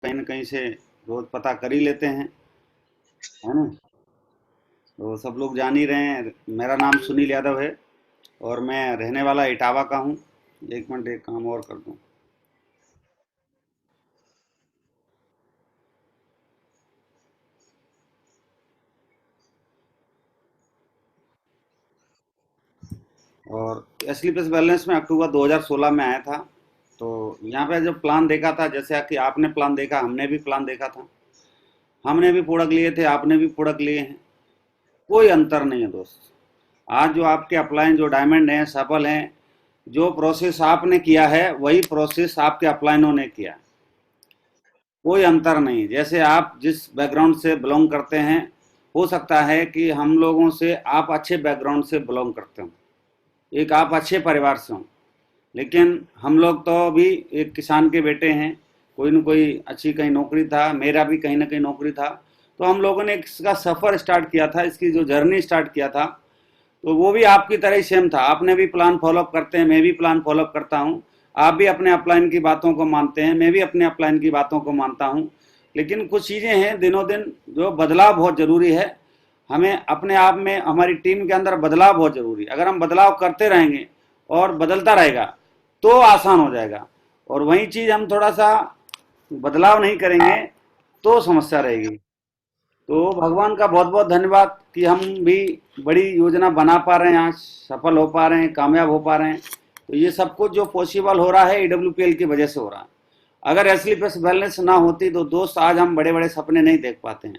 कहीं न कहीं से रोज पता कर ही लेते हैं, है ना? तो सब लोग जान ही रहे हैं, मेरा नाम सुनील यादव है और मैं रहने वाला इटावा का हूँ। एक मिनट, एक काम और कर दूँ। और स्लीपलेस बैलेंस में अक्टूबर 2016 में आया था। तो यहाँ पे जब प्लान देखा था, जैसे कि आपने प्लान देखा, हमने भी प्लान देखा था। हमने भी प्रोडक्ट लिए थे, आपने भी प्रोडक्ट लिए हैं। कोई अंतर नहीं है दोस्त। आज जो आपके अपलाइन जो डायमंड हैं, सफल हैं, जो प्रोसेस आपने किया है वही प्रोसेस आपके अपलाइनों ने किया। कोई अंतर नहीं। जैसे आप जिस बैकग्राउंड से बिलोंग करते हैं, हो सकता है कि हम लोगों से आप अच्छे बैकग्राउंड से बिलोंग करते हो, एक आप अच्छे परिवार से हो, लेकिन हम लोग तो अभी एक किसान के बेटे हैं। कोई न कोई अच्छी कहीं नौकरी था, मेरा भी कहीं ना कहीं नौकरी था। तो हम लोगों ने इसका सफ़र स्टार्ट किया था, इसकी जो जर्नी स्टार्ट किया था। तो वो भी आपकी तरह ही सेम था। आपने भी प्लान फॉलोअप करते हैं, मैं भी प्लान फॉलोअप करता हूँ। आप भी अपने अपलाइन की बातों को मानते हैं, मैं भी अपने अपलाइन की बातों को मानता हूँ। लेकिन कुछ चीज़ें हैं, दिनों दिन जो बदलाव बहुत ज़रूरी है। हमें अपने आप में, हमारी टीम के अंदर बदलाव बहुत ज़रूरी है। अगर हम बदलाव करते रहेंगे और बदलता रहेगा तो आसान हो जाएगा। और वही चीज़ हम थोड़ा सा बदलाव नहीं करेंगे तो समस्या रहेगी। तो भगवान का बहुत बहुत धन्यवाद कि हम भी बड़ी योजना बना पा रहे हैं, आज सफल हो पा रहे हैं, कामयाब हो पा रहे हैं। तो ये सब कुछ जो पॉसिबल हो रहा है ईडब्ल्यूपीएल की वजह से हो रहा है। अगर एसलीपीएस बैलेंस ना होती तो दोस्त आज हम बड़े बड़े सपने नहीं देख पाते हैं।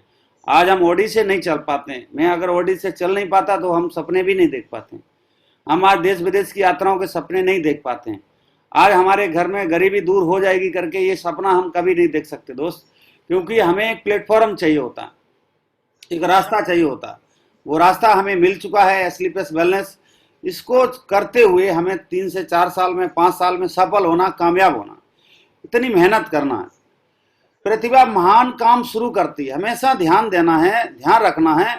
आज हम ओडी से नहीं चल पाते हैं। मैं अगर ओडी से चल नहीं पाता तो हम सपने भी नहीं देख पाते हैं। हम आज देश विदेश की यात्राओं के सपने नहीं देख पाते हैं। आज हमारे घर में गरीबी दूर हो जाएगी करके ये सपना हम कभी नहीं देख सकते दोस्त। क्योंकि हमें एक प्लेटफॉर्म चाहिए होता, एक रास्ता चाहिए होता। वो रास्ता हमें मिल चुका है, स्लीपलेस वेलनेस। इसको करते हुए हमें 3 से 4 साल में, 5 साल में सफल होना, कामयाब होना, इतनी मेहनत करना है। प्रतिभा महान काम शुरू करती है, हमेशा ध्यान देना है, ध्यान रखना है।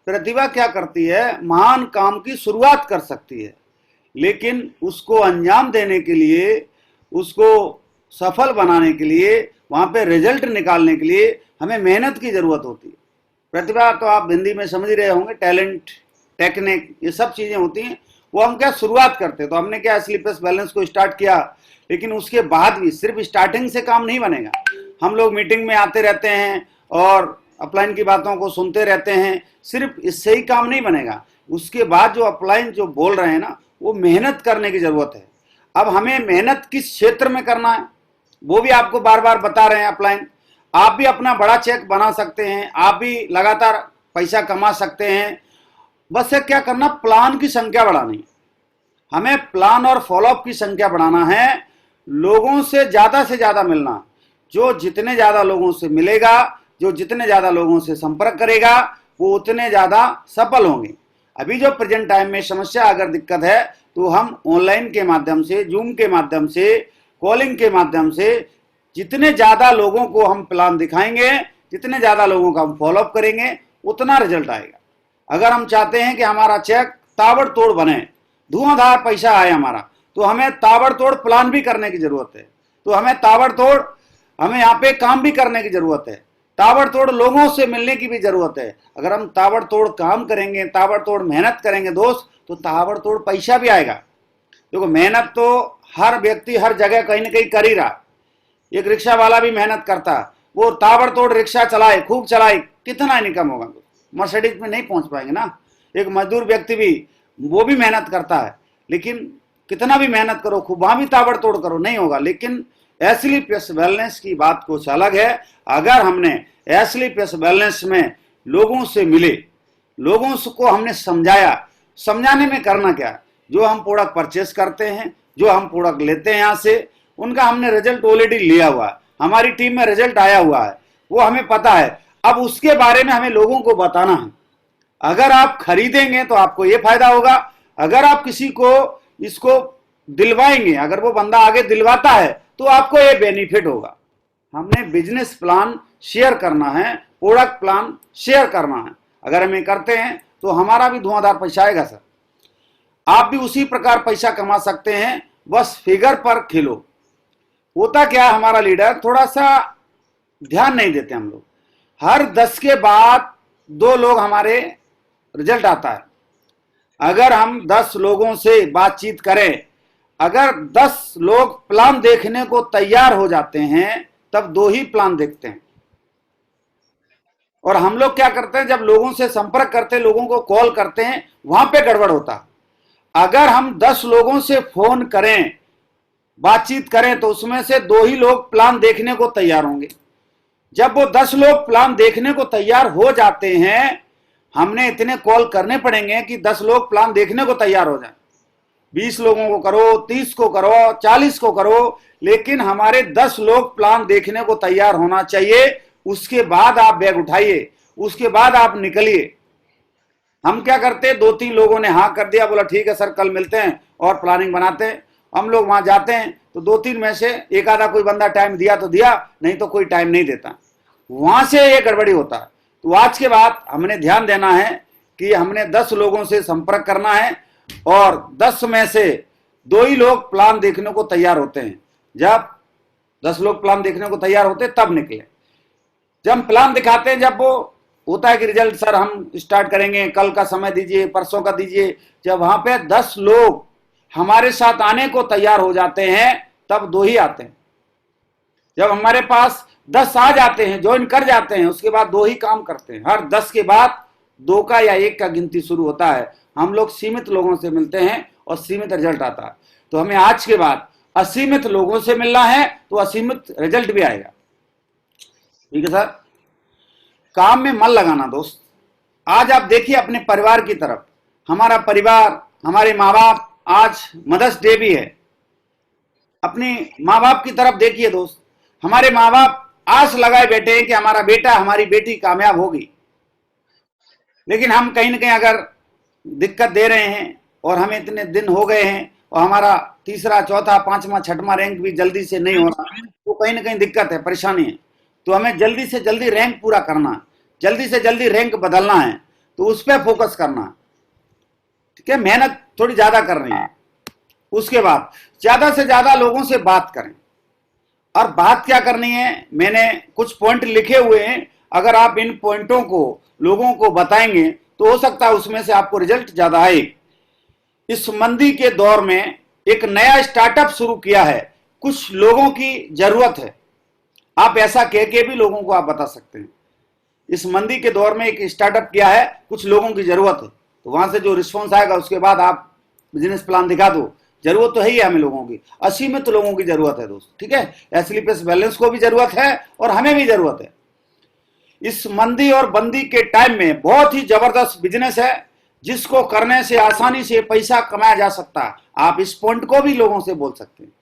प्रतिभा क्या करती है? महान काम की शुरुआत कर सकती है, लेकिन उसको अंजाम देने के लिए, उसको सफल बनाने के लिए, वहां पे रिजल्ट निकालने के लिए हमें मेहनत की जरूरत होती है। प्रतिभा तो आप हिंदी में समझ रहे होंगे, टैलेंट, टेक्निक, ये सब चीजें होती हैं। वो हम क्या शुरुआत करते, तो हमने क्या स्लीपलेस बैलेंस को स्टार्ट किया, लेकिन उसके बाद भी सिर्फ स्टार्टिंग से काम नहीं बनेगा। हम लोग मीटिंग में आते रहते हैं और अपलाइन की बातों को सुनते रहते हैं, सिर्फ इससे ही काम नहीं बनेगा। उसके बाद जो अपलाइन जो बोल रहे हैं ना, वो मेहनत करने की जरूरत है। अब हमें मेहनत किस क्षेत्र में करना है वो भी आपको बार बार बता रहे हैं अपलाइन। आप भी अपना बड़ा चेक बना सकते हैं, आप भी लगातार पैसा कमा सकते हैं। बस ये क्या करना, प्लान की संख्या बढ़ानी है। हमें प्लान और फॉलोअप की संख्या बढ़ाना है। लोगों से ज्यादा मिलना। जो जितने ज्यादा लोगों से मिलेगा, जो जितने ज्यादा लोगों से संपर्क करेगा, वो उतने ज्यादा सफल होंगे। अभी जो प्रेजेंट टाइम में समस्या, अगर दिक्कत है, तो हम ऑनलाइन के माध्यम से, जूम के माध्यम से, कॉलिंग के माध्यम से जितने ज्यादा लोगों को हम प्लान दिखाएंगे, जितने ज्यादा लोगों का हम फॉलोअप करेंगे, उतना रिजल्ट आएगा। अगर हम चाहते हैं कि हमारा चेक ताबड़तोड़ बने, धुआंधार पैसा आए हमारा, तो हमें ताबड़तोड़ प्लान भी करने की जरूरत है। तो हमें ताबड़तोड़, हमें यहाँ पे काम भी करने की जरूरत है। ताबड़तोड़ लोगों से मिलने की भी जरूरत है। अगर हम ताबड़तोड़ काम करेंगे, ताबड़तोड़ मेहनत करेंगे दोस्त, तो ताबड़तोड़ पैसा भी आएगा। देखो, मेहनत तो हर व्यक्ति हर जगह कहीं ना कहीं कर ही रहा। एक रिक्शा वाला भी मेहनत करता है, वो ताबड़तोड़ रिक्शा चलाए, खूब चलाए, कितना इनकम होगा? मर्सिडीज में नहीं पहुंच पाएंगे ना। एक मजदूर व्यक्ति भी, वो भी मेहनत करता है, लेकिन कितना भी मेहनत करो, खूब वहां भी ताबड़तोड़ करो, नहीं होगा। लेकिन एस्लीपियस वेलनेस की बात कुछ अलग है। अगर हमने एस्लीपियस वेलनेस में लोगों से मिले, लोगों को हमने समझाया, समझाने में करना क्या, जो हम प्रोडक्ट परचेस करते हैं, जो हम प्रोडक्ट लेते हैं यहां से, उनका हमने रिजल्ट ऑलरेडी लिया हुआ है, हमारी टीम में रिजल्ट आया हुआ है, वो हमें पता है। अब उसके बारे में हमें लोगों को बताना है। अगर आप खरीदेंगे तो आपको ये फायदा होगा। अगर आप किसी को इसको दिलवाएंगे, अगर वो बंदा आगे दिलवाता है, तो आपको ये बेनिफिट होगा। हमने बिजनेस प्लान शेयर करना है, प्रोडक्ट प्लान शेयर करना है। अगर हम ये करते हैं तो हमारा भी धुआंधार पैसा आएगा सर। आप भी उसी प्रकार पैसा कमा सकते हैं, बस फिगर पर खेलो। होता क्या है, हमारा लीडर थोड़ा सा ध्यान नहीं देते हम लोग। हर 10 के बाद 2 लोग हमारे रिजल्ट आता है। अगर हम 10 लोगों से बातचीत करें, अगर 10 लोग प्लान देखने को तैयार हो जाते हैं, तब 2 ही प्लान देखते हैं। और हम लोग क्या करते हैं, जब लोगों से संपर्क करते हैं, लोगों को कॉल करते हैं, वहां पे गड़बड़ होता है। अगर हम 10 लोगों से फोन करें, बातचीत करें, तो उसमें से 2 ही लोग प्लान देखने को तैयार होंगे। जब वो 10 लोग प्लान देखने को तैयार हो जाते हैं, हमने इतने कॉल करने पड़ेंगे कि 10 लोग प्लान देखने को तैयार हो जाए। 20 लोगों को करो, 30 को करो, 40 को करो, लेकिन हमारे 10 लोग प्लान देखने को तैयार होना चाहिए। उसके बाद आप बैग उठाइए, उसके बाद आप निकलिए। हम क्या करते, 2-3 लोगों ने हाँ कर दिया, बोला ठीक है सर कल मिलते हैं और प्लानिंग बनाते हैं। हम लोग वहां जाते हैं तो 2-3 में से एक आधा कोई बंदा टाइम दिया तो दिया, नहीं तो कोई टाइम नहीं देता। वहां से ये गड़बड़ी होता है। तो आज के बाद हमने ध्यान देना है कि हमने 10 लोगों से संपर्क करना है और 10 में से 2 ही लोग प्लान देखने को तैयार होते हैं। जब 10 लोग प्लान देखने को तैयार होते हैं तब निकले। जब हम प्लान दिखाते हैं, जब वो होता है कि रिजल्ट सर हम स्टार्ट करेंगे, कल का समय दीजिए, परसों का दीजिए, जब वहां पे 10 लोग हमारे साथ आने को तैयार हो जाते हैं, तब 2 ही आते हैं। जब हमारे पास 10 आ जाते हैं, ज्वाइन कर जाते हैं, उसके बाद 2 ही काम करते हैं। हर 10 के बाद 2 का या 1 का गिनती शुरू होता है। हम लोग सीमित लोगों से मिलते हैं और सीमित रिजल्ट आता है। तो हमें आज के बाद असीमित लोगों से मिलना है, तो असीमित रिजल्ट भी आएगा। ठीक है सर। काम में मन लगाना दोस्त। आज आप देखिए अपने परिवार की तरफ। हमारा परिवार, हमारे माँ बाप, आज मदर्स डे भी है। अपने माँ बाप की तरफ देखिए दोस्त। हमारे माँ बाप आस लगाए बैठे हैं कि हमारा बेटा, हमारी बेटी कामयाब होगी, लेकिन हम कहीं ना कहीं अगर दिक्कत दे रहे हैं और हमें इतने दिन हो गए हैं और हमारा 3रा, 4था, 5वां, 6वां रैंक भी जल्दी से नहीं हो रहा, तो कहीं ना कहीं दिक्कत है, परेशानी है। तो हमें जल्दी से जल्दी रैंक पूरा करना है, जल्दी से जल्दी रैंक बदलना है, तो उस पर फोकस करना है। ठीक है, मेहनत थोड़ी ज्यादा करनी है। उसके बाद ज्यादा से ज्यादा लोगों से बात करें। और बात क्या करनी है, मैंने कुछ पॉइंट लिखे हुए हैं। अगर आप इन पॉइंटों को लोगों को बताएंगे तो हो सकता है उसमें से आपको रिजल्ट ज्यादा आए। इस मंदी के दौर में एक नया स्टार्टअप शुरू किया है, कुछ लोगों की जरूरत है। आप ऐसा कह के भी लोगों को आप बता सकते हैं, इस मंदी के दौर में एक स्टार्टअप किया है, कुछ लोगों की जरूरत है। तो वहां से जो रिस्पॉन्स आएगा उसके बाद आप बिजनेस प्लान दिखा दो। जरूरत तो है ही हमें लोगों की, असीमित लोगों की जरूरत है दोस्त। ठीक है, एसलीपीएस बैलेंस को भी जरूरत है और हमें भी जरूरत है। इस मंदी और बंदी के टाइम में बहुत ही जबरदस्त बिजनेस है, जिसको करने से आसानी से पैसा कमाया जा सकता है। आप इस पॉइंट को भी लोगों से बोल सकते हैं।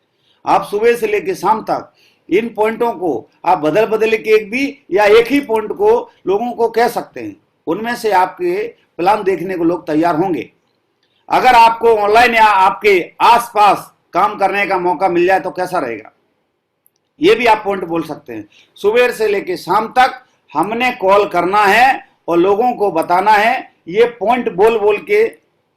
आप सुबह से लेकर शाम तक इन पॉइंटों को आप बदल बदल के एक भी या एक ही पॉइंट को लोगों को कह सकते हैं। उनमें से आपके प्लान देखने को लोग तैयार होंगे। अगर आपको ऑनलाइन या आपके आसपास काम करने का मौका मिल जाए तो कैसा रहेगा, ये भी आप पॉइंट बोल सकते हैं। सुबह से लेकर शाम तक हमने कॉल करना है और लोगों को बताना है, ये पॉइंट बोल बोल के,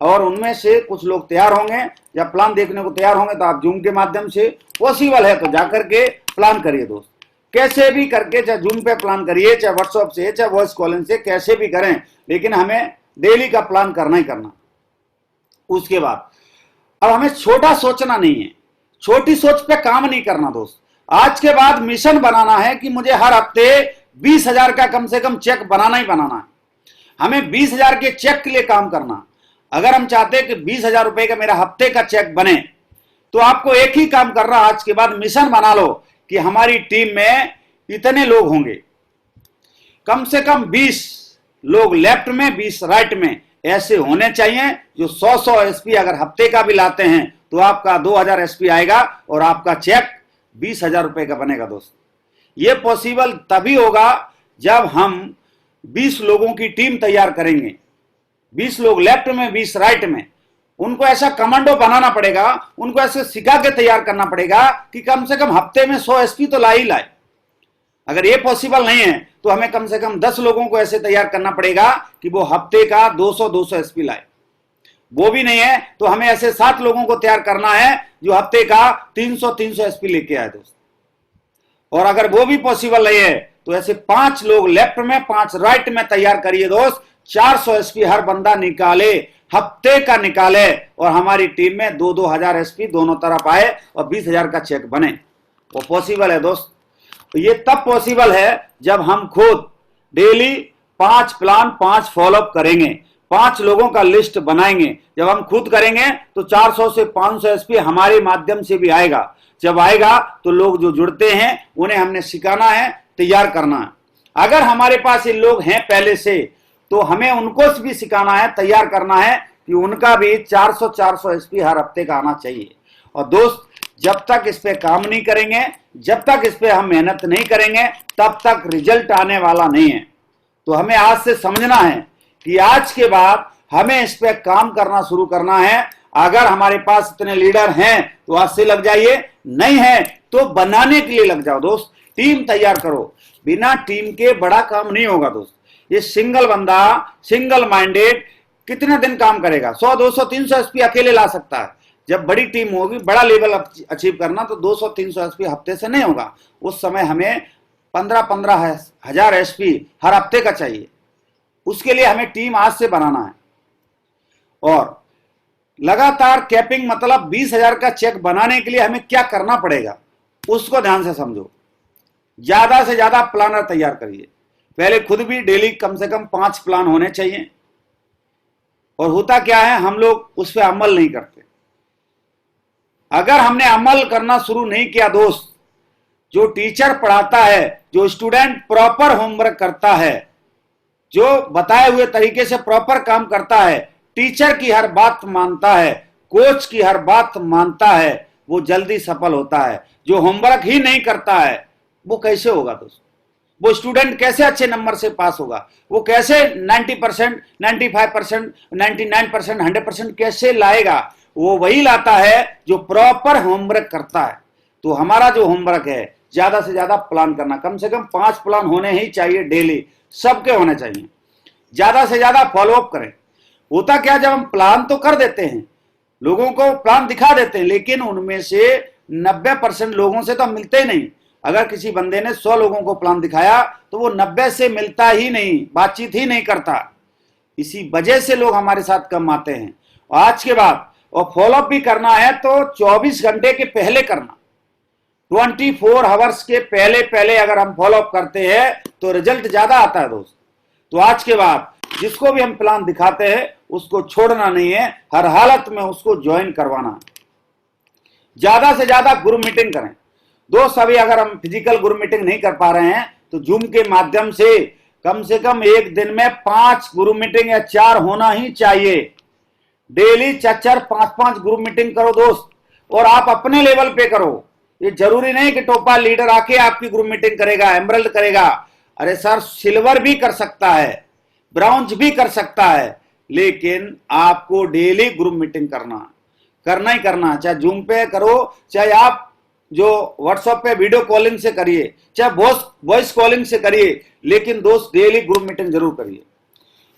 और उनमें से कुछ लोग तैयार होंगे। जब प्लान देखने को तैयार होंगे तो आप जूम के माध्यम से, पॉसिबल है तो जाकर के प्लान करिए दोस्त। कैसे भी करके, चाहे जूम पे प्लान करिए, चाहे व्हाट्सएप से, चाहे वॉइस कॉलिंग से, कैसे भी करें, लेकिन हमें डेली का प्लान करना ही करना। उसके बाद अब हमें छोटा सोचना नहीं है, छोटी सोच पे काम नहीं करना दोस्त। आज के बाद मिशन बनाना है कि मुझे हर हफ्ते 20,000 का कम से कम चेक बनाना ही बनाना है। हमें 20,000 के चेक के लिए काम करना। अगर हम चाहते हैं कि 20,000 रुपए का मेरा हफ्ते का चेक बने, तो आपको एक ही काम करना, आज के बाद मिशन बना लो कि हमारी टीम में इतने लोग होंगे, कम से कम 20 लोग लेफ्ट में, 20 राइट में, ऐसे होने चाहिए जो 100 एसपी अगर हफ्ते का भी लाते हैं तो आपका 2,000 एसपी आएगा और आपका चेक 20,000 रुपए का बनेगा दोस्त। ये पॉसिबल तभी होगा जब हम 20 लोगों की टीम तैयार करेंगे, 20 लोग लेफ्ट में, 20 राइट में। उनको ऐसा कमांडो बनाना पड़ेगा, उनको ऐसे सिखा के तैयार करना पड़ेगा कि कम से कम हफ्ते में 100 एसपी तो ला ही लाए। अगर ये पॉसिबल नहीं है तो हमें कम से कम 10 लोगों को ऐसे तैयार करना पड़ेगा कि वो हफ्ते का 200 एसपी लाए। वो भी नहीं है तो हमें ऐसे 7 लोगों को तैयार करना है जो हफ्ते का 300 एसपी लेके आए दोस्त। और अगर वो भी पॉसिबल नहीं है तो ऐसे 5 लोग लेफ्ट में 5 राइट में तैयार करिए दोस्त। 400 एसपी हर बंदा निकाले, हफ्ते का निकाले, और हमारी टीम में 2-2 हजार एसपी दोनों तरफ आए और 20,000 का चेक बने। वो पॉसिबल है दोस्त। तो ये तब पॉसिबल है जब हम खुद डेली 5 प्लान 5 फॉलोअप करेंगे, 5 लोगों का लिस्ट बनाएंगे। जब हम खुद करेंगे तो 400 से 500 एसपी हमारे माध्यम से भी आएगा। जब आएगा तो लोग जो जुड़ते हैं उन्हें हमने सिखाना है, तैयार करना है। अगर हमारे पास ये लोग हैं पहले से, तो हमें उनको भी सिखाना है, तैयार करना है कि उनका भी 400 एसपी हर हफ्ते का आना चाहिए। और दोस्त, जब तक इस पे काम नहीं करेंगे, जब तक इस पे हम मेहनत नहीं करेंगे, तब तक रिजल्ट आने वाला नहीं है। तो हमें आज से समझना है कि आज के बाद हमें इस पे काम करना शुरू करना है। अगर हमारे पास इतने लीडर हैं तो आज से लग जाइए, नहीं है तो बनाने के लिए लग जाओ दोस्त। टीम तैयार करो, बिना टीम के बड़ा काम नहीं होगा दोस्त। ये सिंगल बंदा, सिंगल माइंडेड कितने दिन काम करेगा? 100, 200, 300 एसपी अकेले ला सकता है। जब बड़ी टीम होगी, बड़ा लेवल अचीव करना, तो 200-300 एसपी हफ्ते से नहीं होगा। उस समय हमें 15-15 हजार एसपी हर हफ्ते का चाहिए। उसके लिए हमें टीम आज से बनाना है। और लगातार कैपिंग, मतलब 20,000 का चेक बनाने के लिए हमें क्या करना पड़ेगा उसको ध्यान से समझो। ज्यादा से ज्यादा प्लानर तैयार करिए। पहले खुद भी डेली कम से कम 5 प्लान होने चाहिए। और होता क्या है, हम लोग उस पर अमल नहीं करते। अगर हमने अमल करना शुरू नहीं किया दोस्त, जो टीचर पढ़ाता है, जो स्टूडेंट प्रॉपर होमवर्क करता है, जो बताए हुए तरीके से प्रॉपर काम करता है, टीचर की हर बात मानता है, कोच की हर बात मानता है, वो जल्दी सफल होता है। जो होमवर्क ही नहीं करता है वो कैसे होगा दोस्त? वो स्टूडेंट कैसे अच्छे नंबर से पास होगा? वो कैसे 90%, 95%, 99%, 100% कैसे लाएगा? वो वही लाता है जो प्रॉपर होमवर्क करता है। तो हमारा जो होमवर्क है, ज्यादा से ज्यादा प्लान करना, कम से कम 5 प्लान होने ही चाहिए डेली, सबके होने चाहिए। ज्यादा से ज्यादा फॉलोअप करें। होता क्या, जब हम प्लान तो कर देते हैं, लोगों को प्लान दिखा देते हैं, लेकिन उनमें से 90% लोगों से तो हम मिलते ही नहीं। अगर किसी बंदे ने 100 लोगों को प्लान दिखाया तो वो 90 से मिलता ही नहीं, बातचीत ही नहीं करता। इसी वजह से लोग हमारे साथ कम आते हैं। और आज के बाद और फॉलोअप भी करना है तो 24 घंटे के पहले करना, 24 आवर्स के पहले पहले अगर हम फॉलोअप करते हैं तो रिजल्ट ज्यादा आता है दोस्त। तो आज के बाद जिसको भी हम प्लान दिखाते हैं उसको छोड़ना नहीं है, हर हालत में उसको ज्वाइन करवाना। ज्यादा से ज्यादा ग्रुप मीटिंग करें दोस्त। अभी अगर हम फिजिकल ग्रुप मीटिंग नहीं कर पा रहे हैं तो जूम के माध्यम से कम एक दिन में 5 ग्रुप मीटिंग या 4 होना ही चाहिए। डेली 4-4, 5-5 ग्रुप मीटिंग करो दोस्त, और आप अपने लेवल पे करो। ये जरूरी नहीं कि टोपा लीडर आके आपकी ग्रुप मीटिंग करेगा, एमरल्ड करेगा। अरे सर, सिल्वर भी कर सकता है, ब्राउन्ज भी कर सकता है, लेकिन आपको डेली ग्रुप मीटिंग करना ही करना। चाहे जूम पे करो, चाहे आप जो व्हाट्सएप पे वीडियो कॉलिंग से करिए, चाहे वॉइस कॉलिंग से करिए, लेकिन दोस्त डेली ग्रुप मीटिंग जरूर करिए।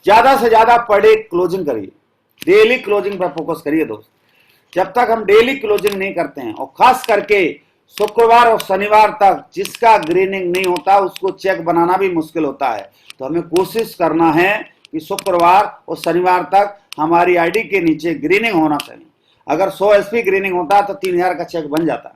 ज्यादा से ज्यादा पर डे क्लोजिंग करिए, डेली क्लोजिंग पर फोकस करिए दोस्त। जब तक हम डेली क्लोजिंग नहीं करते हैं, और खास करके शुक्रवार और शनिवार तक जिसका ग्रीनिंग नहीं होता उसको चेक बनाना भी मुश्किल होता है। तो हमें कोशिश करना है कि शुक्रवार और शनिवार तक हमारी आईडी के नीचे ग्रीनिंग होना चाहिए। अगर 100 एसपी ग्रीनिंग होता तो 3,000 का चेक बन जाता।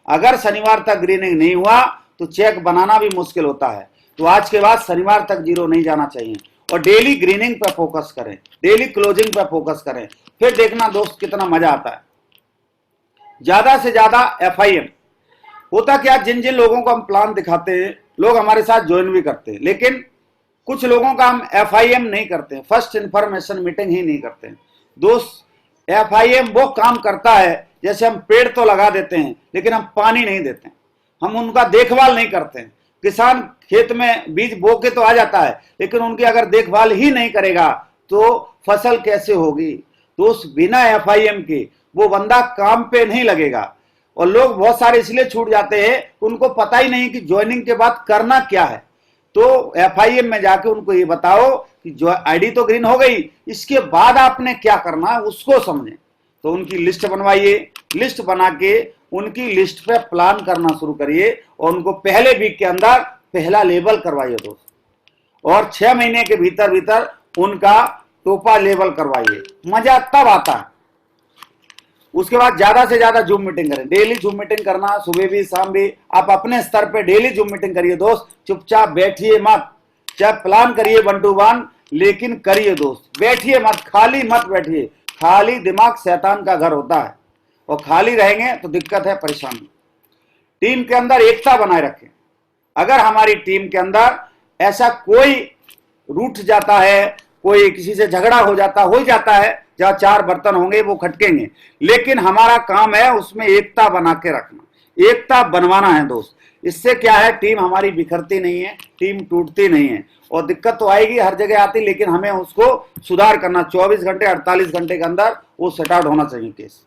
अगर शनिवार तक ग्रीनिंग नहीं हुआ तो चेक बनाना भी मुश्किल होता है। तो आज के बाद शनिवार तक 0 नहीं जाना चाहिए, और डेली ग्रीनिंग पर फोकस करें, डेली क्लोजिंग पर फोकस करें। फिर देखना दोस्त कितना मजा आता है। ज्यादा से ज्यादा FIM। होता क्या, जिन जिन लोगों को हम प्लान दिखाते हैं लोग हमारे साथ ज्वाइन भी करते हैं, लेकिन कुछ लोगों का हम FIM नहीं करते, फर्स्ट इंफॉर्मेशन मीटिंग ही नहीं करते दोस्त। FIM वो काम करता है जैसे हम पेड़ तो लगा देते हैं लेकिन हम पानी नहीं देते, हम उनका देखभाल नहीं करते हैं। किसान खेत में बीज बो के तो आ जाता है, लेकिन उनकी अगर देखभाल ही नहीं करेगा तो फसल कैसे होगी दोस्त? बिना FIM के वो बंदा काम पे नहीं लगेगा। और लोग बहुत सारे इसलिए छूट जाते हैं, उनको पता ही नहीं कि ज्वाइनिंग के बाद करना क्या है। तो FIM में जाके उनको ये बताओ कि जो आईडी तो ग्रीन हो गई, इसके बाद आपने क्या करना है उसको समझें। तो उनकी लिस्ट बनवाइए, लिस्ट बना के उनकी लिस्ट पे प्लान करना शुरू करिए, और उनको पहले वीक के अंदर पहला लेवल करवाइए दोस्त, और 6 महीने के भीतर भीतर उनका टोपा लेवल करवाइए। मजा तब आता है। उसके बाद ज्यादा से ज्यादा जूम मीटिंग करें, डेली जूम मीटिंग करना, सुबह भी शाम भी। आप अपने स्तर पे डेली जूम मीटिंग करिए दोस्त, चुपचाप बैठिए मत। चाहे प्लान करिए 1 to 1, लेकिन करिए दोस्त, बैठिए मत, खाली मत बैठिए। खाली दिमाग शैतान का घर होता है, और खाली रहेंगे तो दिक्कत है, परेशानी। टीम के अंदर एकता बनाए रखें। अगर हमारी टीम के अंदर ऐसा कोई रूठ जाता है, कोई किसी से झगड़ा हो जाता है, जहां 4 बर्तन होंगे वो खटकेंगे, लेकिन हमारा काम है उसमें एकता बना के रखना, एकता बनवाना है दोस्त। इससे क्या है, टीम हमारी बिखरती नहीं है, टीम टूटती नहीं है। और दिक्कत तो आएगी, हर जगह आती, लेकिन हमें उसको सुधार करना। 24 घंटे 48 घंटे के अंदर वो सेट आउट होना चाहिए केस,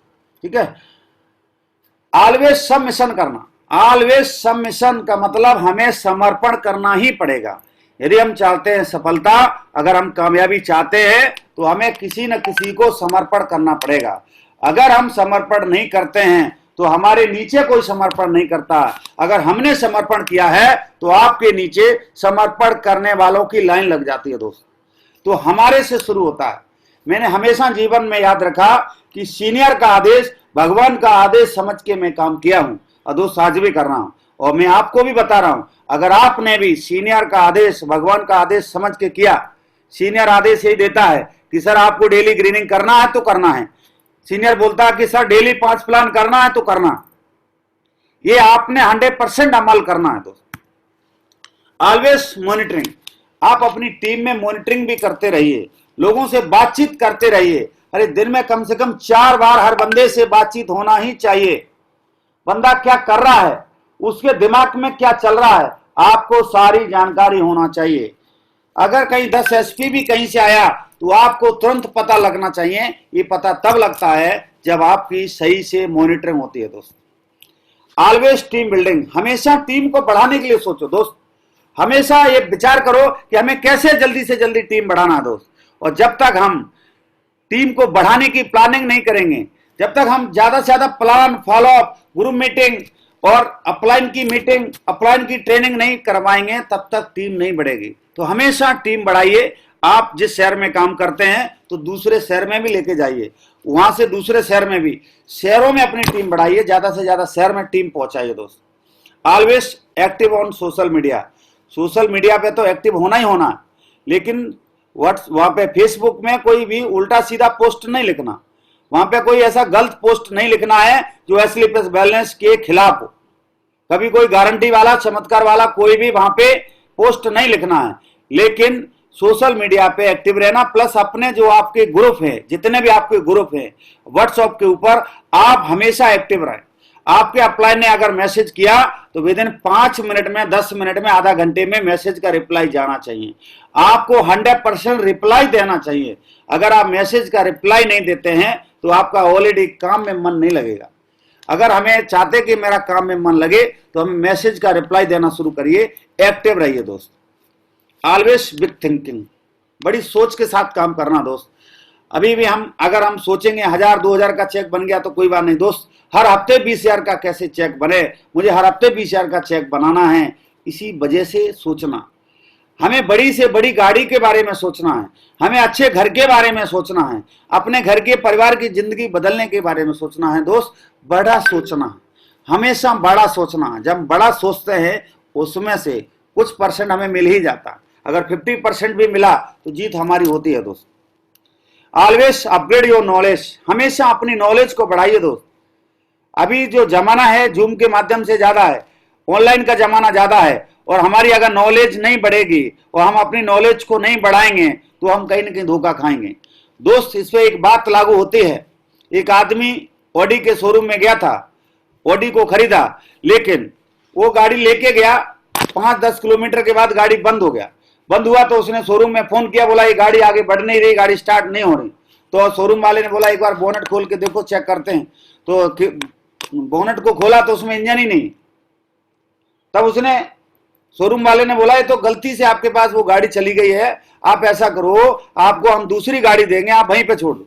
ठीक है। ऑलवेज सबमिशन करना। ऑलवेज सबमिशन का मतलब हमें समर्पण करना ही पड़ेगा। यदि हम चाहते हैं सफलता, अगर हम कामयाबी चाहते हैं, तो हमें किसी न किसी को समर्पण करना पड़ेगा। अगर हम समर्पण नहीं करते हैं तो हमारे नीचे कोई समर्पण नहीं करता। अगर हमने समर्पण किया है तो आपके नीचे समर्पण करने वालों की लाइन लग जाती है दोस्त। तो हमारे से शुरू होता है। मैंने हमेशा जीवन में याद रखा कि सीनियर का आदेश भगवान का आदेश समझ के मैं काम किया हूं, और दोस्त आज भी कर रहा हूं। और मैं आपको भी बता रहा हूं, अगर आपने भी सीनियर का आदेश भगवान का आदेश समझ के किया, सीनियर आदेश यही देता है कि सर आपको डेली ग्रीनिंग करना है तो करना है। सीनियर बोलता है कि सर डेली 5 प्लान करना है तो करना। ये आपने 100% अमल करना है दोस्त। Always monitoring. आप अपनी टीम में मॉनिटरिंग भी करते रहिए, लोगों से बातचीत करते रहिए। अरे दिन में कम से कम 4 बार हर बंदे से बातचीत होना ही चाहिए। बंदा क्या कर रहा है, उसके दिमाग में क्या चल रहा है, आपको सारी जानकारी होना चाहिए। अगर कहीं 10 एसपी भी कहीं से आया तो आपको तुरंत पता लगना चाहिए। ये पता तब लगता है जब आपकी सही से मॉनिटरिंग होती है दोस्त। Always team building. हमेशा टीम को बढ़ाने के लिए सोचो दोस्त। हमेशा ये विचार करो कि हमें कैसे जल्दी से जल्दी टीम बढ़ाना है दोस्त। और जब तक हम टीम को बढ़ाने की प्लानिंग नहीं करेंगे, जब तक हम ज्यादा से ज्यादा प्लान, फॉलोअप, ग्रुप मीटिंग और अपलाइन की मीटिंग, अपलाइन की ट्रेनिंग नहीं करवाएंगे, तब तक टीम नहीं बढ़ेगी। तो हमेशा टीम बढ़ाइए। आप जिस शहर में काम करते हैं तो दूसरे शहर में भी लेके जाइए, वहां से दूसरे शहर में भी, शहरों में अपनी टीम बढ़ाइए, ज्यादा से ज्यादा शहर में टीम पहुंचाइए दोस्त। Always active on social media. Social media पे तो एक्टिव होना ही होना, लेकिन वहां पे फेसबुक में कोई भी उल्टा सीधा पोस्ट नहीं लिखना। वहां पे कोई ऐसा गलत पोस्ट नहीं लिखना है जो स्लीपलेस बैलेंस के खिलाफ हो। कभी कोई गारंटी वाला, चमत्कार वाला कोई भी वहां पे पोस्ट नहीं लिखना है, लेकिन सोशल मीडिया पे एक्टिव रहना। प्लस अपने जो आपके ग्रुप हैं, जितने भी आपके ग्रुप हैं व्हाट्सएप के ऊपर, आप हमेशा एक्टिव रहें। आपके अपलाइन ने अगर मैसेज किया तो विद इन 5 मिनट में, 10 मिनट में, आधा घंटे में मैसेज का रिप्लाई जाना चाहिए। आपको 100% रिप्लाई देना चाहिए। अगर आप मैसेज का रिप्लाई नहीं देते हैं तो आपका ऑलरेडी काम में मन नहीं लगेगा। अगर हमें चाहते कि मेरा काम में मन लगे तो हम मैसेज का रिप्लाई देना शुरू करिए। एक्टिव रहिए दोस्त। Always big thinking. बड़ी सोच के साथ काम करना दोस्त। अभी भी अगर हम सोचेंगे 1000-2000 का चेक बन गया तो कोई बात नहीं दोस्त। हर हफ्ते 20,000 का कैसे चेक बने, मुझे हर हफ्ते 20,000 का चेक बनाना है। इसी वजह से सोचना। हमें बड़ी से बड़ी गाड़ी के बारे में सोचना है, हमें अच्छे घर के बारे में सोचना है, अपने घर के परिवार की जिंदगी बदलने के बारे में सोचना है दोस्त। बड़ा सोचना है, हमेशा बड़ा सोचना है। जब बड़ा सोचते हैं उसमें से कुछ परसेंट हमें मिल ही जाता है। अगर 50% भी मिला तो जीत हमारी होती है दोस्त। Always upgrade your knowledge. हमेशा अपनी नॉलेज को बढ़ाइए दोस्त। अभी जो जमाना है जूम के माध्यम से ज्यादा है, ऑनलाइन का जमाना ज्यादा है, और हमारी अगर नॉलेज नहीं बढ़ेगी और हम अपनी नॉलेज को नहीं बढ़ाएंगे तो हम कहीं ना कहीं धोखा खाएंगे दोस्त। इस पे एक बात लागू होती है। एक आदमी ऑडी के शोरूम में गया था, ऑडी को खरीदा, लेकिन वो गाड़ी लेके गया, 5-10 किलोमीटर के बाद गाड़ी बंद हो गया। बंद हुआ तो उसने शोरूम में फोन किया, बोला ये गाड़ी आगे बढ़ नहीं रही, गाड़ी स्टार्ट नहीं हो रही। तो शोरूम वाले ने बोला एक बार बोनट खोल के देखो, चेक करते हैं। तो बोनट को खोला तो उसमें इंजन ही नहीं। तब उसने, शोरूम वाले ने बोला ये तो गलती से आपके पास वो गाड़ी चली गई है, आप ऐसा करो, आपको हम दूसरी गाड़ी देंगे, आप वहीं पे छोड़ दो।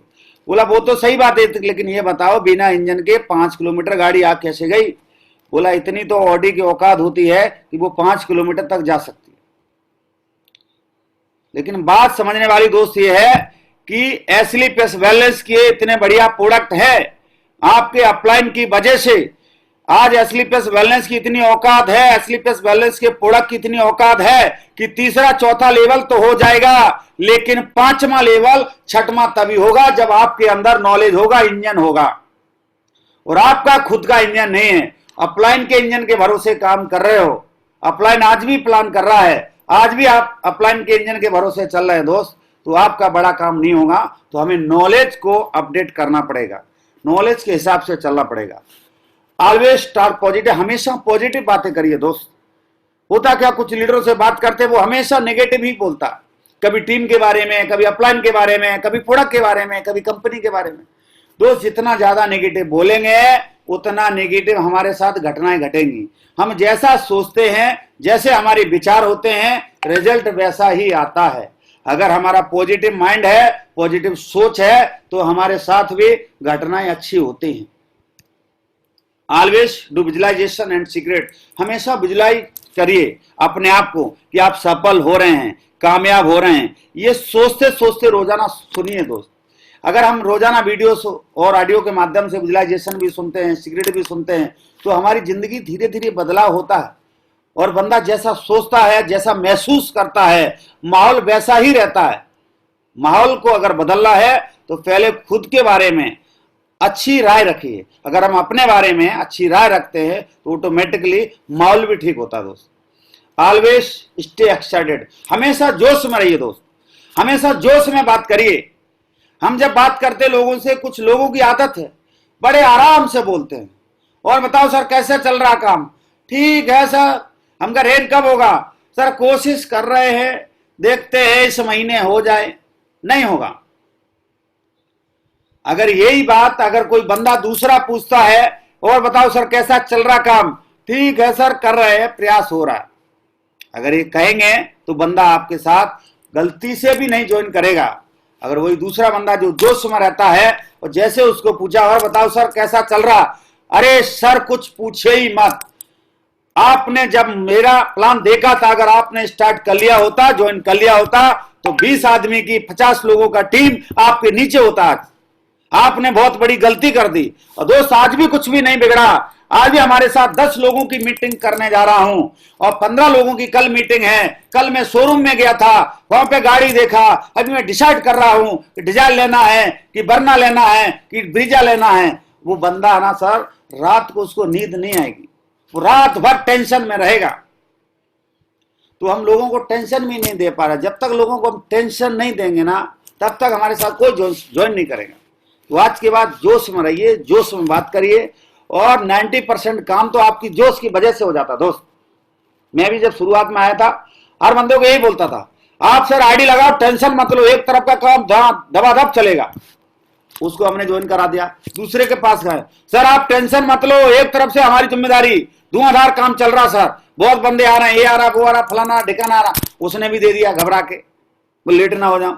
बोला वो तो सही बात है, लेकिन ये बताओ बिना इंजन के 5 किलोमीटर गाड़ी आ कैसे गई। बोला इतनी तो ऑडी की औकात होती है कि वो 5 किलोमीटर तक जा सकती है। लेकिन बात समझने वाली दोस्त ये है कि एस्ली प्लस वेलनेस के इतने बढ़िया प्रोडक्ट है, आपके अपलाइन की वजह से आज एस्ली प्लस वेलनेस की इतनी औकात है, एस्ली प्लस वेलनेस के प्रोडक्ट की इतनी औकात है कि तीसरा चौथा लेवल तो हो जाएगा, लेकिन पांचवा लेवल छठवां तभी होगा जब आपके अंदर नॉलेज होगा, इंजन होगा। और आपका खुद का इंजन नहीं है, अपलाइन के इंजन के भरोसे काम कर रहे हो। अपलाइन आज भी प्लान कर रहा है, आज भी आप अपलाइन के इंजन के भरोसे चल रहे हैं दोस्त, तो आपका बड़ा काम नहीं होगा। तो हमें नॉलेज को अपडेट करना पड़ेगा, नॉलेज के हिसाब से चलना पड़ेगा। ऑलवेज स्टार्ट पॉजिटिव, हमेशा पॉजिटिव बातें करिए दोस्त। होता क्या, कुछ लीडरों से बात करते वो हमेशा नेगेटिव ही बोलता, कभी टीम के बारे में, कभी अपलाइन के बारे में, कभी प्रोडक्ट के बारे में, कभी कंपनी के बारे में। दोस्त जितना ज्यादा नेगेटिव बोलेंगे उतना नेगेटिव हमारे साथ घटनाएं घटेंगी। हम जैसा सोचते हैं, जैसे हमारे विचार होते हैं, रिजल्ट वैसा ही आता है। अगर हमारा पॉजिटिव माइंड है, पॉजिटिव सोच है, तो हमारे साथ भी घटनाएं अच्छी होती हैं। Always do visualisation and secret, हमेशा विजुअलाइज करिए अपने आप को कि आप सफल हो रहे हैं, कामयाब हो रहे हैं। ये सोचते सोचते रोजाना सुनिए दोस्त। अगर हम रोजाना वीडियोस और ऑडियो के माध्यम से विजुअलाइजेशन भी सुनते हैं, सीक्रेट भी सुनते हैं, तो हमारी जिंदगी धीरे धीरे बदलाव होता है। और बंदा जैसा सोचता है, जैसा महसूस करता है, माहौल वैसा ही रहता है। माहौल को अगर बदलना है तो पहले खुद के बारे में अच्छी राय रखिए। अगर हम अपने बारे में अच्छी राय रखते हैं तो ऑटोमेटिकली माहौल भी ठीक होता है दोस्त। ऑलवेज स्टे एक्साइटेड, हमेशा जोश में रहिए दोस्त, हमेशा जोश में बात करिए। हम जब बात करते लोगों से, कुछ लोगों की आदत है बड़े आराम से बोलते हैं, और बताओ सर कैसे चल रहा काम, ठीक है सर, हमका रेट कब होगा सर, कोशिश कर रहे हैं, देखते हैं इस महीने हो जाए, नहीं होगा। अगर यही बात अगर कोई बंदा दूसरा पूछता है, और बताओ सर कैसा चल रहा काम, ठीक है सर कर रहे हैं, प्रयास हो रहा है, अगर ये कहेंगे तो बंदा आपके साथ गलती से भी नहीं ज्वाइन करेगा। अगर वही दूसरा बंदा जो जोश में रहता है और जैसे उसको पूछा और बताओ सर कैसा चल रहा, अरे सर कुछ पूछे ही मत, आपने जब मेरा प्लान देखा था, अगर आपने स्टार्ट कर लिया होता, ज्वाइन कर लिया होता, तो 20 आदमी की 50 लोगों का टीम आपके नीचे होता। आपने बहुत बड़ी गलती कर दी। और दोस्त आज भी कुछ भी नहीं बिगड़ा, आज भी हमारे साथ 10 लोगों की मीटिंग करने जा रहा हूं और 15 लोगों की कल मीटिंग है। कल मैं शोरूम में गया था, वहां पे गाड़ी देखा, अभी मैं डिसाइड कर रहा हूं कि डिजाइन लेना है कि बरना लेना है कि ब्रीजा लेना है। वो बंदा है ना सर, रात को उसको नींद नहीं आएगी, वो रात भर टेंशन में रहेगा। तो हम लोगों को टेंशन भी नहीं दे पा रहा। जब तक लोगों को हम टेंशन नहीं देंगे ना, तब तक हमारे साथ कोई ज्वाइन नहीं करेगा। तो आज के बाद जोश में रहिए, जोश में बात करिए, और 90% काम तो आपकी जोश की वजह से हो जाता। दोस्त मैं भी जब शुरुआत में आया था, हर बंदे को यही बोलता था, आप सर आईडी लगाओ, टेंशन मत लो, एक तरफ का काम दबादब चलेगा। उसको हमने ज्वाइन करा दिया। दूसरे के पास गए, सर आप टेंशन मत लो, एक तरफ से हमारी जिम्मेदारी, धुआंधार काम चल रहा सर, बहुत बंदे आ रहे हैं, ये आ रहा, वो आ रहा, फलाना ढिकाना आ रहा। उसने भी दे दिया घबरा के, वो लेट ना हो जाऊं।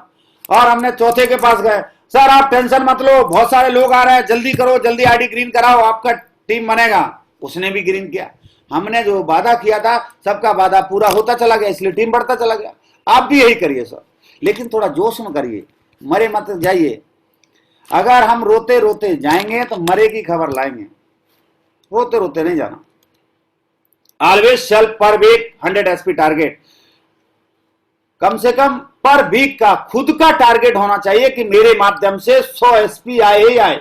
और हमने चौथे के पास गए, सर आप टेंशन मत लो, बहुत सारे लोग आ रहे हैं, जल्दी करो, जल्दी आईडी ग्रीन कराओ, आपका टीम बनेगा। उसने भी ग्रीन किया। हमने जो वादा किया था सबका वादा पूरा होता चला गया, इसलिए टीम बढ़ता चला गया। आप भी यही करिए सर, लेकिन थोड़ा जोश में करिए, मरे मत जाइए। अगर हम रोते रोते जाएंगे तो मरे की खबर लाएंगे, रोते रोते नहीं जाना। ऑलवेज सेल्फ पर वीक 100 एसपी टारगेट, कम से कम पर वीक का खुद का टारगेट होना चाहिए कि मेरे माध्यम से 100 एसपी आए ही आए।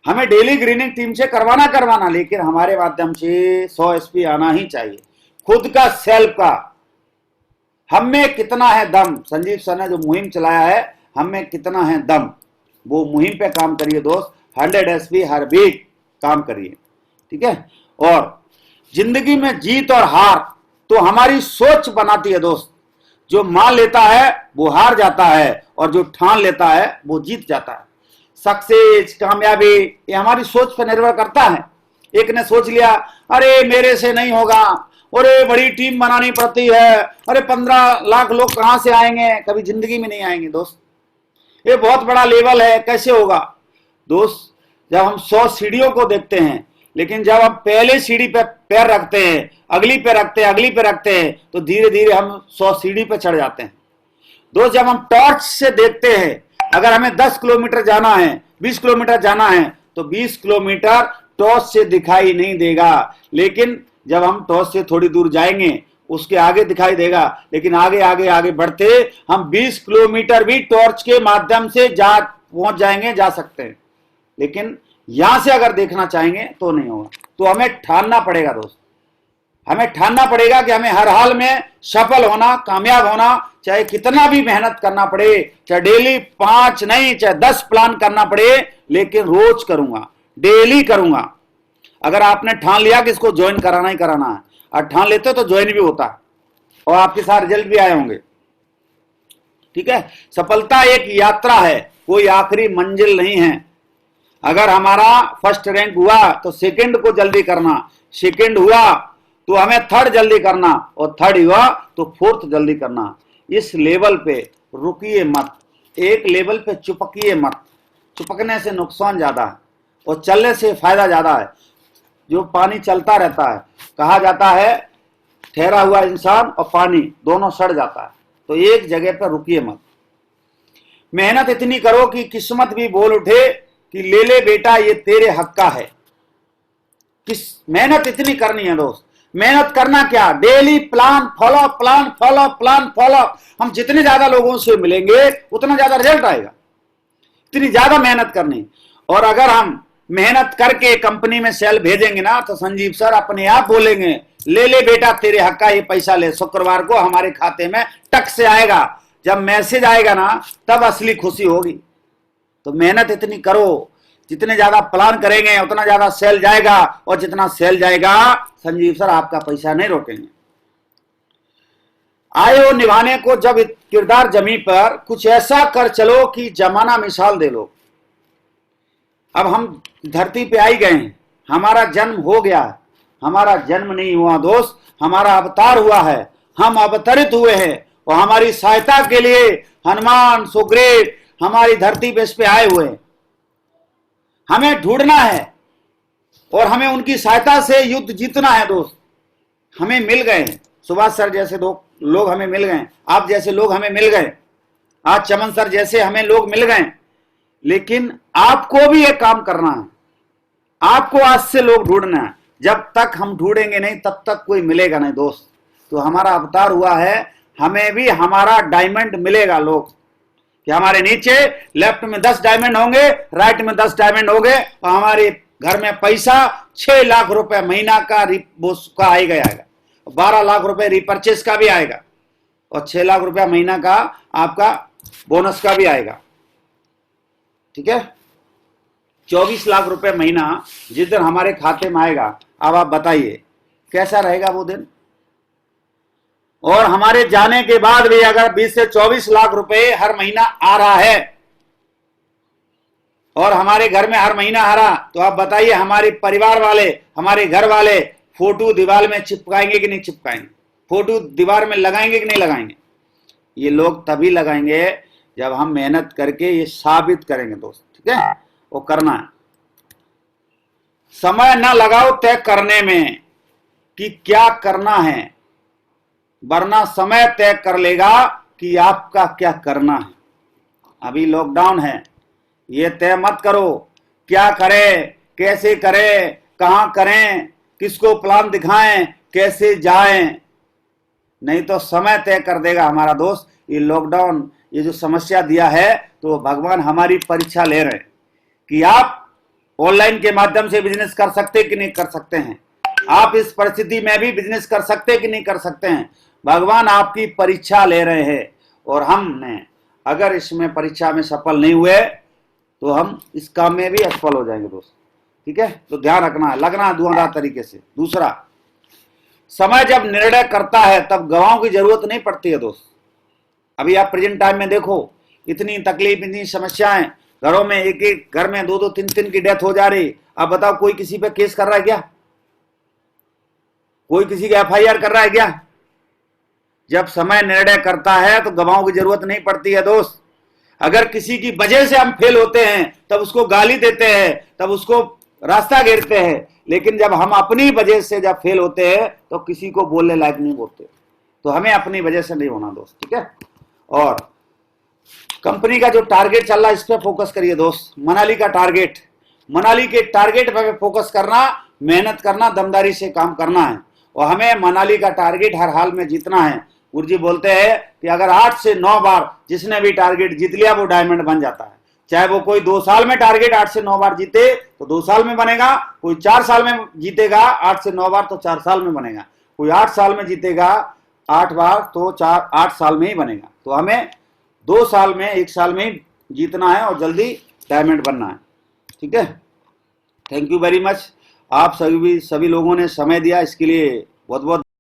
हमें डेली ग्रीनिंग टीम से करवाना, लेकिन हमारे माध्यम से 100 एसपी आना ही चाहिए। खुद का सेल्फ का, हम में कितना है दम। संजीव सर ने जो मुहिम चलाया है, हम में कितना है दम, वो मुहिम पे काम करिए दोस्त। 100 एसपी हर वीक काम करिए, ठीक है। और जिंदगी में जीत और हार तो हमारी सोच बनाती है दोस्त। जो मान लेता है वो हार जाता है, और जो ठान लेता है वो जीत जाता है। सक्सेस, कामयाबी, ये हमारी सोच पर निर्भर करता है। एक ने सोच लिया, अरे मेरे से नहीं होगा, अरे बड़ी टीम बनानी पड़ती है, अरे 15 लाख लोग कहां से आएंगे, कभी जिंदगी में नहीं आएंगे दोस्त, ये बहुत बड़ा लेवल है, कैसे होगा। दोस्त जब हम 100 सीढ़ियों को देखते हैं, लेकिन जब हम पहले सीढ़ी पे पैर रखते हैं, अगली पे रखते हैं, अगली पे रखते हैं, तो धीरे धीरे हम 100 सीढ़ी पे चढ़ जाते हैं। दोस्त, जब हम टॉर्च से देखते हैं, अगर हमें 10 किलोमीटर जाना है, 20 किलोमीटर जाना है, तो 20 किलोमीटर टॉर्च से दिखाई नहीं देगा, लेकिन जब हम टॉर्च से थोड़ी दूर जाएंगे उसके आगे दिखाई देगा। लेकिन आगे आगे आगे बढ़ते हम 20 किलोमीटर भी टॉर्च के माध्यम से पहुंच जाएंगे, जा सकते हैं, लेकिन यहां से अगर देखना चाहेंगे तो नहीं होगा। तो हमें ठानना पड़ेगा दोस्त, हमें ठानना पड़ेगा कि हमें हर हाल में सफल होना, कामयाब होना, चाहे कितना भी मेहनत करना पड़े, चाहे डेली 5 नहीं चाहे 10 प्लान करना पड़े, लेकिन रोज करूंगा, डेली करूंगा। अगर आपने ठान लिया कि इसको ज्वाइन कराना ही कराना है, और ठान लेते हो तो ज्वाइन भी होता है और आपके साथ रिजल्ट भी आए होंगे। ठीक है, सफलता एक यात्रा है, कोई आखिरी मंजिल नहीं है। अगर हमारा फर्स्ट रैंक हुआ तो सेकंड को जल्दी करना, सेकंड हुआ तो हमें थर्ड जल्दी करना, और थर्ड हुआ तो फोर्थ जल्दी करना। इस लेवल पे रुकिए मत, एक लेवल पे चिपकिए मत। चिपकने से नुकसान ज्यादा है और चलने से फायदा ज्यादा है। जो पानी चलता रहता है, कहा जाता है ठहरा हुआ इंसान और पानी दोनों सड़ जाता है। तो एक जगह पर रुकिए मत, मेहनत इतनी करो कि किस्मत भी बोल उठे कि ले ले बेटा ये तेरे हक का है। मेहनत इतनी करनी है दोस्त। मेहनत करना क्या, daily plan follow, plan follow, plan follow. हम जितने ज्यादा लोगों से मिलेंगे उतना ज्यादा रिजल्ट आएगा, इतनी ज्यादा मेहनत करनी। और अगर हम मेहनत करके कंपनी में सेल भेजेंगे ना, तो संजीव सर अपने आप बोलेंगे ले ले बेटा तेरे हक का ये पैसा ले, शुक्रवार को हमारे खाते में टक से आएगा। जब मैसेज आएगा ना, तब असली खुशी होगी। तो मेहनत इतनी करो, जितने ज्यादा प्लान करेंगे उतना ज्यादा सेल जाएगा, और जितना सेल जाएगा संजीव सर आपका पैसा नहीं रोकेंगे। आए हो निभाने को जब किरदार जमी पर, कुछ ऐसा कर चलो कि जमाना मिसाल दे लो। अब हम धरती पे आई गए हैं, हमारा जन्म हो गया, हमारा जन्म नहीं हुआ दोस्त, हमारा अवतार हुआ है। हम अवतरित हुए हैं और हमारी सहायता के लिए हनुमान सुग्रीव हमारी धरती पे इस पे आए हुए हैं। हमें ढूंढना है और हमें उनकी सहायता से युद्ध जीतना है दोस्त। हमें मिल गए सुभाष सर जैसे लोग हमें मिल गए, आप जैसे लोग हमें मिल गए, आज चमन सर जैसे हमें लोग मिल गए। लेकिन आपको भी एक काम करना है, आपको आज से लोग ढूंढना है। जब तक हम ढूंढेंगे नहीं तब तक कोई मिलेगा नहीं दोस्त। तो हमारा अवतार हुआ है, हमें भी हमारा डायमंड मिलेगा। लोग कि हमारे नीचे लेफ्ट में 10 डायमंड होंगे, राइट में 10 डायमंड होंगे, और हमारे घर में पैसा 6 लाख रुपए महीना का का आएगा, 12 लाख रुपए रिपर्चेस का भी आएगा, और 6 लाख रुपया महीना का आपका बोनस का भी आएगा। ठीक है, 24 लाख रुपए महीना जिस दिन हमारे खाते में आएगा। अब आप बताइए कैसा रहेगा वो दिन। और हमारे जाने के बाद भी अगर 20 से 24 लाख रुपए हर महीना आ रहा है और हमारे घर में हर महीना आ रहा, तो आप बताइए हमारे परिवार वाले, हमारे घर वाले फोटो दीवार में चिपकाएंगे कि नहीं चिपकाएंगे, फोटो दीवार में लगाएंगे कि नहीं लगाएंगे। ये लोग तभी लगाएंगे जब हम मेहनत करके ये साबित करेंगे दोस्त। ठीक है, वो करना है। समय ना लगाओ तय करने में कि क्या करना है, वरना समय तय कर लेगा कि आपका क्या करना है। अभी लॉकडाउन है, ये तय मत करो क्या करें, कैसे करें, कहां करें, किसको प्लान दिखाएं, कैसे जाएं, नहीं तो समय तय कर देगा हमारा दोस्त। ये लॉकडाउन, ये जो समस्या दिया है, तो भगवान हमारी परीक्षा ले रहे हैं कि आप ऑनलाइन के माध्यम से बिजनेस कर सकते कि नहीं कर सकते हैं, आप इस परिस्थिति में भी बिजनेस कर सकते कि नहीं कर सकते हैं। भगवान आपकी परीक्षा ले रहे हैं, और हमने अगर इसमें परीक्षा में सफल नहीं हुए तो हम इस काम में भी असफल हो जाएंगे दोस्त। ठीक है, तो ध्यान रखना है, लगना है धुआंधार तरीके से। दूसरा, समय जब निर्णय करता है तब गवाहों की जरूरत नहीं पड़ती है दोस्त। अभी आप प्रेजेंट टाइम में देखो, इतनी तकलीफ, इतनी समस्याएं, घरों में एक एक घर में 2-2 3-3 की डेथ हो जा रही। अब बताओ कोई किसी पे केस कर रहा है क्या, कोई किसी का FIR कर रहा है क्या। जब समय निर्णय करता है तो गवाहों की जरूरत नहीं पड़ती है दोस्त। अगर किसी की वजह से हम फेल होते हैं तब उसको गाली देते हैं, तब उसको रास्ता घेरते हैं, लेकिन जब हम अपनी वजह से जब फेल होते हैं तो किसी को बोलने लायक नहीं बोलते। तो हमें अपनी वजह से नहीं होना दोस्त, ठीक है। और कंपनी का जो टारगेट चल रहा है इस पर फोकस करिए दोस्त। मनाली का टारगेट, मनाली के टारगेट पर फोकस करना, मेहनत करना, दमदारी से काम करना है। और हमें मनाली का टारगेट हर हाल में जीतना है। गुरुजी बोलते हैं कि अगर 8 से 9 बार जिसने भी टारगेट जीत लिया वो डायमंड बन जाता है। चाहे वो कोई 2 साल में टारगेट 8 से 9 बार जीते तो 2 साल में बनेगा, कोई 4 साल में जीतेगा 8 से 9 बार तो 4 साल में बनेगा, कोई 8 साल में जीतेगा 8 बार तो 8 साल में ही बनेगा। तो हमें 2 साल में 1 साल में ही जीतना है और जल्दी डायमंड बनना है, ठीक है। Thank you very much. आप सभी लोगों ने समय दिया, इसके लिए बहुत बहुत